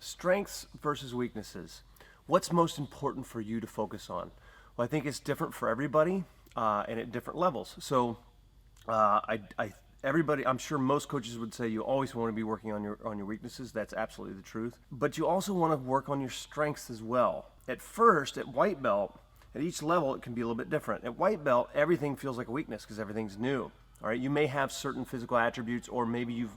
Strengths versus weaknesses. What's most important for you to focus on? Well, I think it's different for everybody and at different levels. So everybody, I'm sure most coaches would say you always want to be working on your weaknesses. That's absolutely the truth. But you also want to work on your strengths as well. At first, at white belt, at each level, it can be a little bit different. At white belt, everything feels like a weakness because everything's new. All right, you may have certain physical attributes, or maybe you've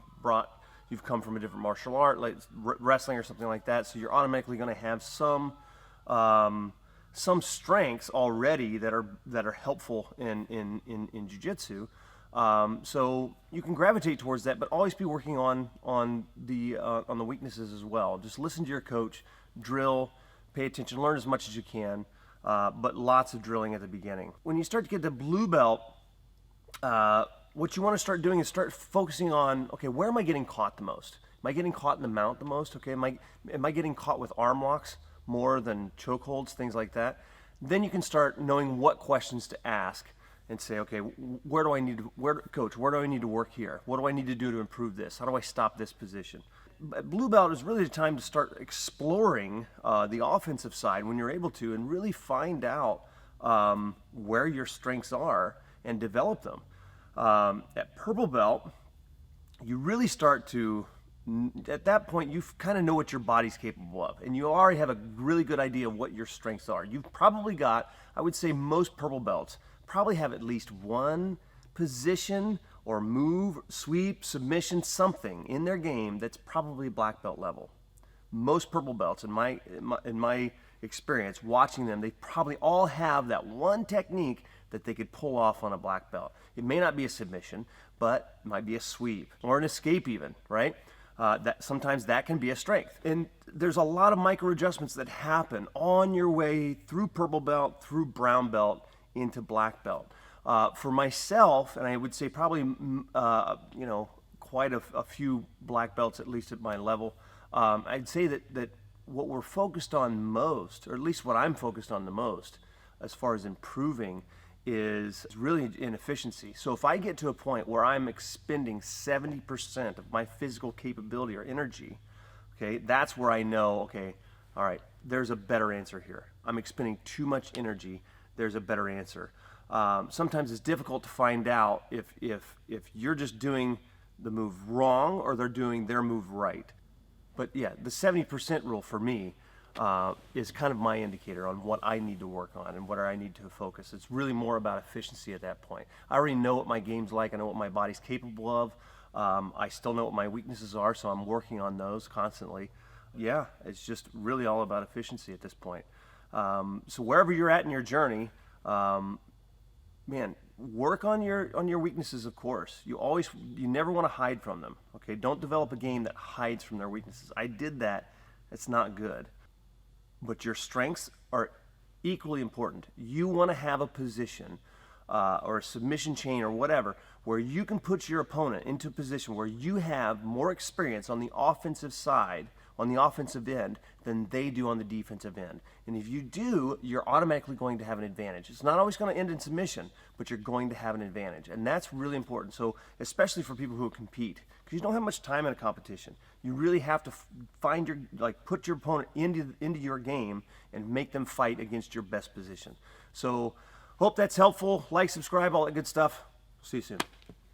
come from a different martial art, like wrestling or something like that. So you're automatically going to have some strengths already that are helpful in jiu-jitsu. So you can gravitate towards that, but always be working on the weaknesses as well. Just listen to your coach, drill, pay attention, learn as much as you can, but lots of drilling at the beginning. When you start to get to blue belt, what you want to start doing is start focusing on, okay, where am I getting caught the most? Am I getting caught in the mount the most? Okay, am I getting caught with arm locks more than chokeholds, things like that? Then you can start knowing what questions to ask and say, okay, coach, where do I need to work here? What do I need to do to improve this? How do I stop this position? Blue belt is really the time to start exploring the offensive side when you're able to, and really find out where your strengths are and develop them. At purple belt, you really start to, at that point, you kind of know what your body's capable of, and you already have a really good idea of what your strengths are. You've probably got, I would say most purple belts probably have at least one position or move, sweep, submission, something in their game that's probably black belt level. Most purple belts, in my experience watching them, they probably all have that one technique that they could pull off on a black belt. It may not be a submission, but it might be a sweep or an escape even, right? That sometimes that can be a strength. And there's a lot of micro adjustments that happen on your way through purple belt, through brown belt, into black belt. For myself, and I would say probably quite a few black belts, at least at my level, I'd say that what we're focused on most, or at least what I'm focused on the most as far as improving, is really in efficiency. So if I get to a point where I'm expending 70% of my physical capability or energy, okay, that's where I know, okay, all right, there's a better answer here. I'm expending too much energy. There's a better answer. Sometimes it's difficult to find out if you're just doing the move wrong or they're doing their move right. But yeah, the 70% rule for me is kind of my indicator on what I need to work on and what I need to focus. It's really more about efficiency at that point. I already know what my game's like. I know what my body's capable of. I still know what my weaknesses are, so I'm working on those constantly. Yeah, it's just really all about efficiency at this point. So wherever you're at in your journey, man, work on your weaknesses, of course. You never want to hide from them. Okay, don't develop a game that hides from their weaknesses. I did that. It's not good. But your strengths are equally important. You want to have a position or a submission chain or whatever where you can put your opponent into a position where you have more experience on the offensive side, on the offensive end, than they do on the defensive end. And if you do, you're automatically going to have an advantage. It's not always going to end in submission, but you're going to have an advantage. And that's really important. So especially for people who compete, because you don't have much time in a competition. You really have to put your opponent into your game and make them fight against your best position. So hope that's helpful. Like, subscribe, all that good stuff. See you soon.